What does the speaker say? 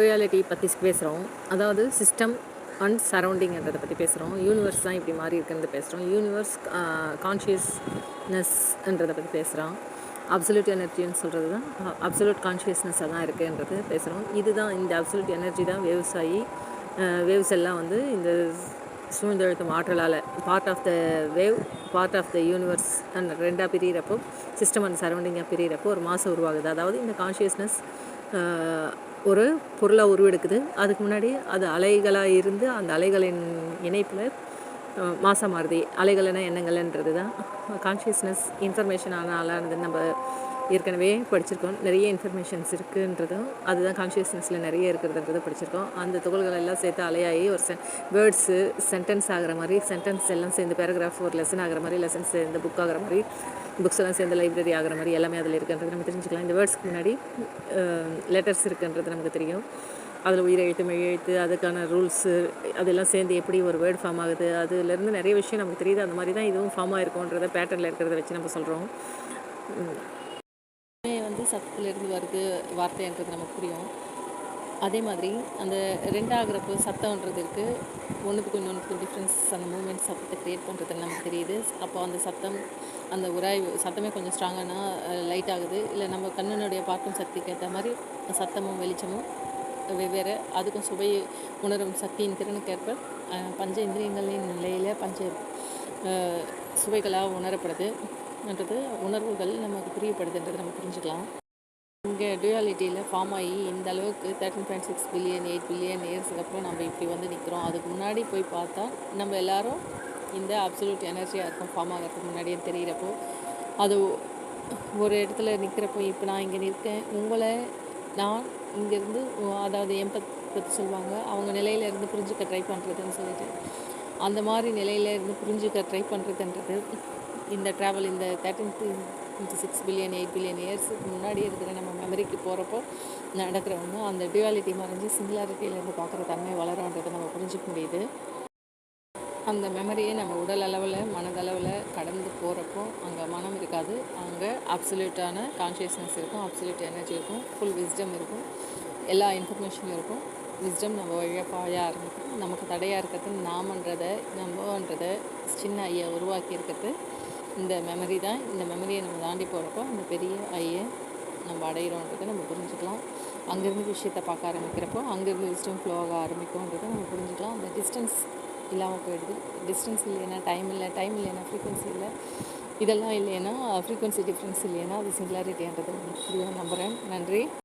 Reality பற்றி பேசுகிறோம். அதாவது சிஸ்டம் அண்ட் சரௌண்டிங்கிறத பற்றி பேசுகிறோம். யூனிவர்ஸ் தான் இப்படி மாறி இருக்குன்னு பேசுகிறோம். யூனிவர்ஸ் கான்ஷியஸ்னஸ்ன்றதை பற்றி பேசுகிறோம். அப்சல்யூட் எனர்ஜின்னு சொல்கிறது தான் அப்சல்யூட் கான்ஷியஸ்னஸாக தான் இருக்குன்றதை பேசுகிறோம். இதுதான் இந்த அப்சல்யூட் எனர்ஜி தான் வேவ்ஸ் ஆகி வேவ்ஸ் எல்லாம் வந்து இந்த சூழ்ந்தெழுத்தும் ஆற்றலால் part of the wave part of the universe and ரெண்டாக பிரிகிறப்போ சிஸ்டம் அண்ட் சரௌண்டிங்காக பிரிகிறப்போ ஒரு மாசம் உருவாகுது. அதாவது இந்த கான்ஷியஸ்னஸ் ஒரு பொருளாக உருவெடுக்குது. அதுக்கு முன்னாடி அது அலைகளாக இருந்து அந்த அலைகளின் இணைப்பில் மாசம் மாறுது. அலைகள்னா எண்ணங்கள்ன்றது தான் கான்ஷியஸ்னஸ். இன்ஃபர்மேஷன் ஆனாலானது நம்ம ஏற்கனவே படிச்சிருக்கோம். நிறைய இன்ஃபர்மேஷன்ஸ் இருக்குன்றதும் அதுதான் கான்ஷியஸ்னஸில் நிறைய இருக்கிறதுன்றது படிச்சிருக்கோம். அந்த துகள்கள் எல்லாம் சேர்த்து அலையாகி ஒரு வேர்ட்ஸு சென்டென்ஸ் ஆகிற மாதிரி, சென்டென்ஸ் எல்லாம் சேர்ந்து பேராகிராஃப் ஒரு லெசன் ஆகிற மாதிரி, லெசன்ஸ் சேர்ந்து புக் ஆகிற மாதிரி, புக்ஸ் எல்லாம் சேர்ந்து லைப்ரரி ஆகிற மாதிரி எல்லாமே அதில் இருக்குன்றது நம்ம தெரிஞ்சுக்கலாம். இந்த வேர்ட்ஸ்க்கு முன்னாடி லெட்டர்ஸ் இருக்குன்றது நமக்கு தெரியும். அதில் உயிரெழுத்து மெய்யெழுத்து அதுக்கான ரூல்ஸு அதெல்லாம் சேர்ந்து எப்படி ஒரு வேர்டு ஃபார்ம் ஆகுது, அதுலேருந்து நிறைய விஷயம் நமக்கு தெரியுது. அந்த மாதிரி தான் இதுவும் ஃபார்ம் ஆகிருக்குன்றத பேட்டர்னில் இருக்கிறத வச்சு நம்ம சொல்கிறோம். வந்து சத்தத்துலேருந்து வருது வார்த்தைன்றது நமக்கு புரியும். அதே மாதிரி அந்த ரெண்டாகிறப்போ சத்தம்ன்றது இருக்குது. ஒன்றுத்துக்கும் இன்னொன்றுக்கும் டிஃப்ரென்ஸ், அந்த மூமெண்ட் சத்தத்தை க்ரியேட் பண்ணுறதுன்னு நமக்கு தெரியுது. அப்போ அந்த சத்தம் அந்த உராய்வு சத்தமே கொஞ்சம் ஸ்ட்ராங்கானா லைட் ஆகுது. இல்லை நம்ம கண்ணினுடைய பார்க்கும் சக்திக்கு ஏற்ற மாதிரி சத்தமும் வெளிச்சமும் வெவ்வேறு. அதுக்கும் சுவை உணரும் சக்தியின் திறனுக்கேற்ப பஞ்ச இந்திரியங்களின் நிலையில் சுவைகளாக உணரப்படுதுன்றது உணர்வுகள் நமக்கு புரியப்படுதுன்றது நம்ம புரிஞ்சுக்கலாம். இங்கே டுயாலிட்டியில் ஃபார்ம் ஆகி இந்த அளவுக்கு 13.6 பில்லியன் 8 பில்லியன் இயர்ஸுக்கு அப்புறம் நம்ம இப்படி வந்து நிற்கிறோம். அதுக்கு முன்னாடி போய் பார்த்தா நம்ம எல்லோரும் இந்த அப்சல்யூட் எனர்ஜியாக இருக்கும். ஃபார்ம் ஆகிறதுக்கு முன்னாடியே தெரிகிறப்போ அது ஒரு இடத்துல நிற்கிறப்போ, இப்போ நான் இங்கே நிற்கேன், உங்களை நான் இங்கேருந்து அதாவது பற்றி சொல்லுவாங்க, அவங்க நிலையிலேருந்து புரிஞ்சுக்க ட்ரை பண்ணுறதுன்னு சொல்லிட்டு, அந்த மாதிரி நிலையிலேருந்து புரிஞ்சுக்க ட்ரை பண்ணுறதுன்றது இந்த ட்ராவல் இந்த 13.6 பில்லியன் 8 பில்லியன் இயர்ஸுக்கு முன்னாடி இருக்கிற நம்ம மெமரிக்கு போகிறப்போ நடக்கிறவங்க அந்த டியூவாலிட்டி மறைஞ்சு சிங்குலாரிட்டியிலேருந்து பார்க்குற தன்மை வளரன்றதை நம்ம புரிஞ்சிக்க முடியுது. அந்த மெமரியை நம்ம உடல் அளவில் மனதளவில் கடந்து போகிறப்போ அங்கே மனம் இருக்காது, அங்கே அப்சல்யூட்டான கான்ஷியஸ்னஸ் இருக்கும், அப்சல்யூட் எனர்ஜி இருக்கும், ஃபுல் விஸ்டம் இருக்கும், எல்லா இன்ஃபர்மேஷனும் இருக்கும். விஸ்டம் நம்ம வழியாக பாய ஆரம்பிக்கும். நமக்கு தடையாக இருக்கிறது நம்மன்றதை சின்ன ஐயை உருவாக்கி இருக்கிறது இந்த மெமரி தான். இந்த மெமரியை நம்ம தாண்டி போகிறப்போ அந்த பெரிய ஐயை நம்ம அடையிறோன்றதை நம்ம புரிஞ்சுக்கலாம். அங்கேருந்து விஷயத்தை பார்க்க ஆரம்பிக்கிறப்போ அங்கேருந்து விஸ்டம் ஃப்ளோ ஆக ஆரம்பிக்கும்ன்றதை நம்ம புரிஞ்சுக்கலாம். அந்த டிஸ்டன்ஸ் இல்லாமல் போயிடுது. டிஸ்டன்ஸ் இல்லைன்னா டைம் இல்லை, டைம் இல்லைன்னா ஃப்ரீக்வன்சி இல்லை, இதெல்லாம் இல்லைன்னா ஃப்ரீக்வன்சி டிஃப்ரென்ஸ் இல்லைன்னா அது சிங்குலாரிட்டின்றது புரியும் நம்புகிறேன். நன்றி.